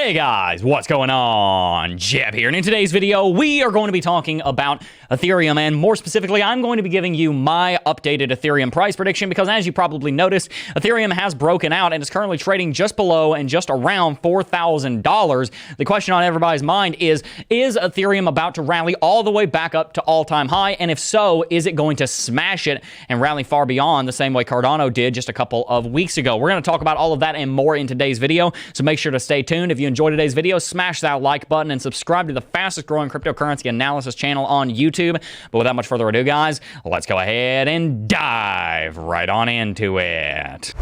Hey guys, what's going on? Jeb here, and in today's video, we are going to be talking about Ethereum, and more specifically, I'm going to be giving you my updated Ethereum price prediction, because as you probably noticed, Ethereum has broken out and is currently trading just below and just around $4,000. The question on everybody's mind is Ethereum about to rally all the way back up to all-time high? And if so, is it going to smash it and rally far beyond the same way Cardano did just a couple of weeks ago? We're going to talk about all of that and more in today's video, so make sure to stay tuned. If you enjoyed today's video, smash that like button and subscribe to the fastest growing cryptocurrency analysis channel on YouTube. But without much further ado, guys, let's go ahead and dive right on into it.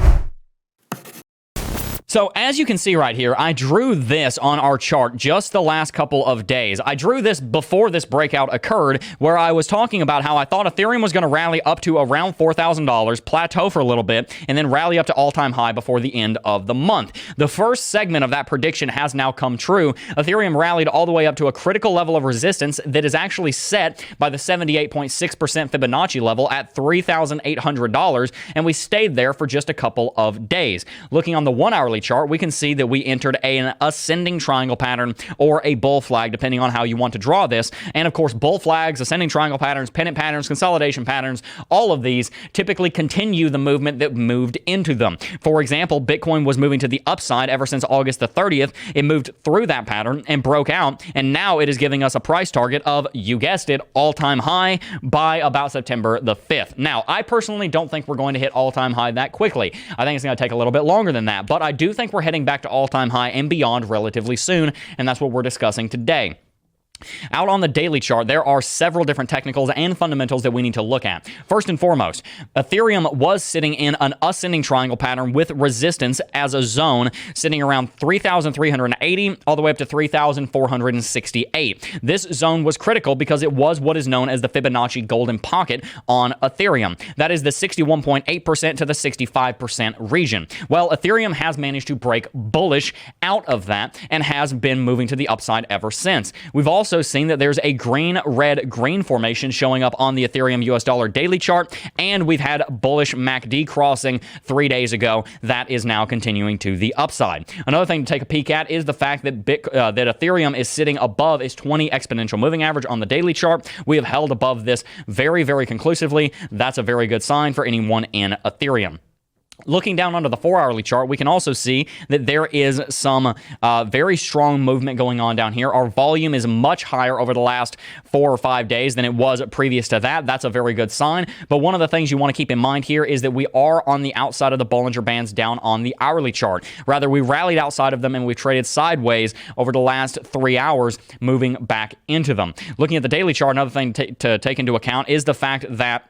So as you can see right here, I drew this on our chart just the last couple of days. I drew this before this breakout occurred, where I was talking about how I thought Ethereum was going to rally up to around $4,000, plateau for a little bit, and then rally up to all-time high before the end of the month. The first segment of that prediction has now come true. Ethereum rallied all the way up to a critical level of resistance that is actually set by the 78.6% Fibonacci level at $3,800, and we stayed there for just a couple of days. Looking on the 1 hourly chart, we can see that we entered an ascending triangle pattern or a bull flag, depending on how you want to draw this. And of course, bull flags, ascending triangle patterns, pennant patterns, consolidation patterns, all of these typically continue the movement that moved into them. For example, Bitcoin was moving to the upside ever since August the 30th. It moved through that pattern and broke out, and now it is giving us a price target of, you guessed it, all-time high by about September the 5th. Now, I personally don't think we're going to hit all-time high that quickly. I think it's going to take a little bit longer than that, but I do think we're heading back to all-time high and beyond relatively soon, and that's what we're discussing today. Out on the daily chart, there are several different technicals and fundamentals that we need to look at. First and foremost, Ethereum was sitting in an ascending triangle pattern with resistance as a zone sitting around 3,380 all the way up to 3,468. This zone was critical because it was what is known as the Fibonacci golden pocket on Ethereum. That is the 61.8% to the 65% region. Well, Ethereum has managed to break bullish out of that and has been moving to the upside ever since. We've also seen that there's a green, red, green formation showing up on the Ethereum US dollar daily chart, and we've had bullish MACD crossing 3 days ago. That is now continuing to the upside. Another thing to take a peek at is the fact that that Ethereum is sitting above its 20 exponential moving average on the daily chart. We have held above this very, very conclusively. That's a very good sign for anyone in Ethereum. Looking down onto the 4-hourly chart, we can also see that there is some very strong movement going on down here. Our volume is much higher over the last 4 or 5 days than it was previous to that. That's a very good sign. But one of the things you want to keep in mind here is that we are on the outside of the Bollinger Bands down on the hourly chart. Rather, we rallied outside of them and we traded sideways over the last 3 hours, moving back into them. Looking at the daily chart, another thing to take into account is the fact that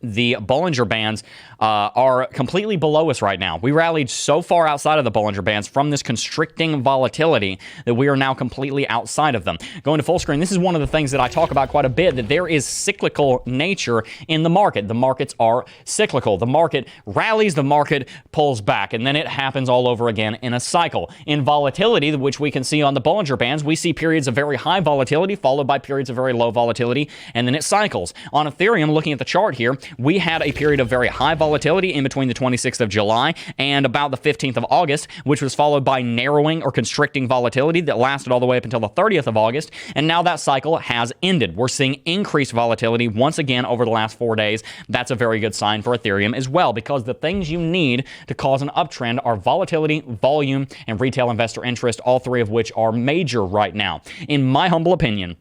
the Bollinger Bands are completely below us right now. We rallied so far outside of the Bollinger Bands from this constricting volatility that we are now completely outside of them. Going to full screen, this is one of the things that I talk about quite a bit, that there is cyclical nature in the market. The markets are cyclical. The market rallies, the market pulls back, and then it happens all over again in a cycle. In volatility, which we can see on the Bollinger Bands, we see periods of very high volatility followed by periods of very low volatility, and then it cycles. On Ethereum, looking at the chart here, we had a period of very high volatility in between the 26th of July and about the 15th of August, which was followed by narrowing or constricting volatility that lasted all the way up until the 30th of August, and now that cycle has ended. We're seeing increased volatility once again over the last 4 days. That's a very good sign for Ethereum as well, because the things you need to cause an uptrend are volatility, volume, and retail investor interest, all three of which are major right now. In my humble opinion,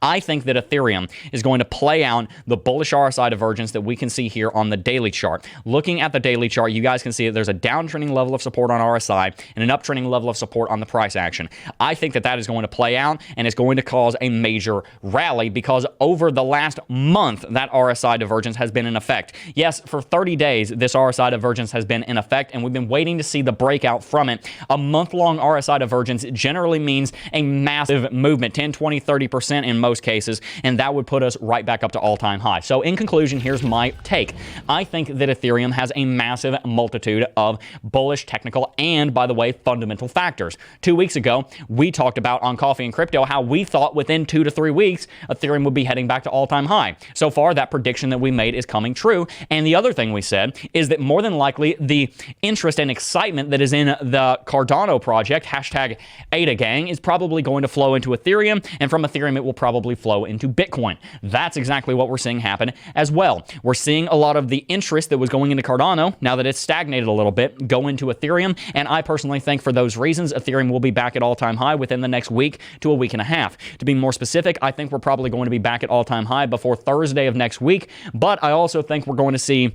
I think that Ethereum is going to play out the bullish RSI divergence that we can see here on the daily chart. Looking at the daily chart, you guys can see that there's a downtrending level of support on RSI and an uptrending level of support on the price action. I think that that is going to play out and it's going to cause a major rally, because over the last month, that RSI divergence has been in effect. Yes, for 30 days, this RSI divergence has been in effect, and we've been waiting to see the breakout from it. A month-long RSI divergence generally means a massive movement, 10, 20, 30% in most most cases, and that would put us right back up to all-time high. So in conclusion, here's my take. I think that Ethereum has a massive multitude of bullish technical and, by the way, fundamental factors. 2 weeks ago, we talked about on Coffee and Crypto how we thought within 2 to 3 weeks, Ethereum would be heading back to all-time high. So far, that prediction that we made is coming true. And the other thing we said is that more than likely, the interest and excitement that is in the Cardano project, hashtag AdaGang, is probably going to flow into Ethereum, and from Ethereum, it will probably flow into Bitcoin. That's exactly what we're seeing happen as well. We're seeing a lot of the interest that was going into Cardano, now that it's stagnated a little bit, go into Ethereum, and I personally think for those reasons, Ethereum will be back at all-time high within the next week to a week and a half. To be more specific, I think we're probably going to be back at all-time high before Thursday of next week, but I also think we're going to see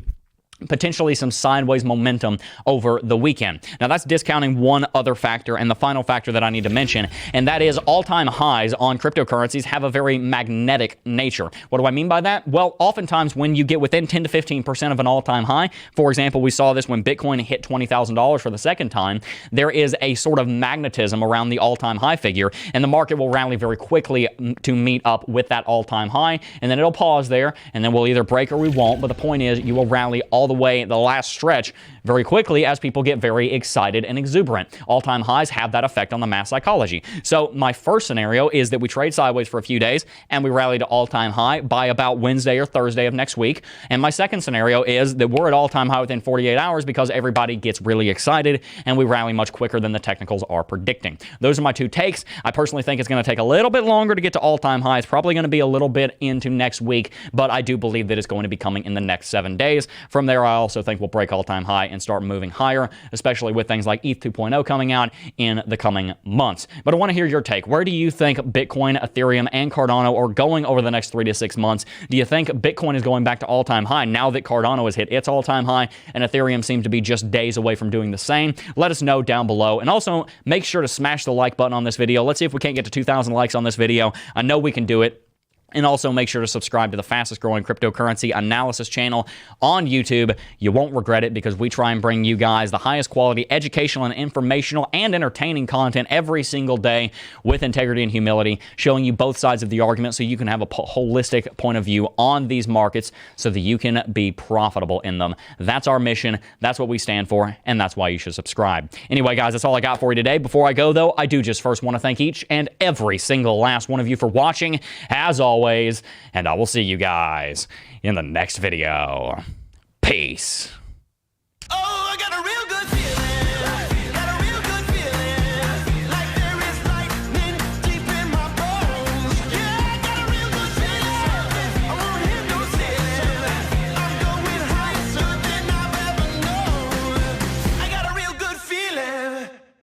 potentially some sideways momentum over the weekend. Now, that's discounting one other factor, and the final factor that I need to mention, and that is all-time highs on cryptocurrencies have a very magnetic nature. What do I mean by that? Well, oftentimes when you get within 10 to 15% of an all-time high, for example, we saw this when Bitcoin hit $20,000 for the second time, there is a sort of magnetism around the all-time high figure, and the market will rally very quickly to meet up with that all-time high, and then it'll pause there, and then we'll either break or we won't, but the point is you will rally all the way the last stretch very quickly as people get very excited and exuberant. All-time highs have that effect on the mass psychology. So my first scenario is that we trade sideways for a few days and we rally to all-time high by about Wednesday or Thursday of next week. And my second scenario is that we're at all-time high within 48 hours because everybody gets really excited and we rally much quicker than the technicals are predicting. Those are my two takes. I personally think it's going to take a little bit longer to get to all-time high. It's probably going to be a little bit into next week, but I do believe that it's going to be coming in the next 7 days. From there, I also think we'll break all-time high and start moving higher, especially with things like ETH 2.0 coming out in the coming months. But I want to hear your take. Where do you think Bitcoin, Ethereum, and Cardano are going over the next 3 to 6 months? Do you think Bitcoin is going back to all-time high now that Cardano has hit its all-time high and Ethereum seems to be just days away from doing the same? Let us know down below. And also, make sure to smash the like button on this video. Let's see if we can't get to 2,000 likes on this video. I know we can do it. And also make sure to subscribe to the fastest growing cryptocurrency analysis channel on YouTube. You won't regret it because we try and bring you guys the highest quality educational and informational and entertaining content every single day with integrity and humility, showing you both sides of the argument so you can have a holistic point of view on these markets so that you can be profitable in them. That's our mission. That's what we stand for. And that's why you should subscribe. Anyway, guys, that's all I got for you today. Before I go, though, I do just first want to thank each and every single last one of you for watching. As always, and I will see you guys in the next video. Peace.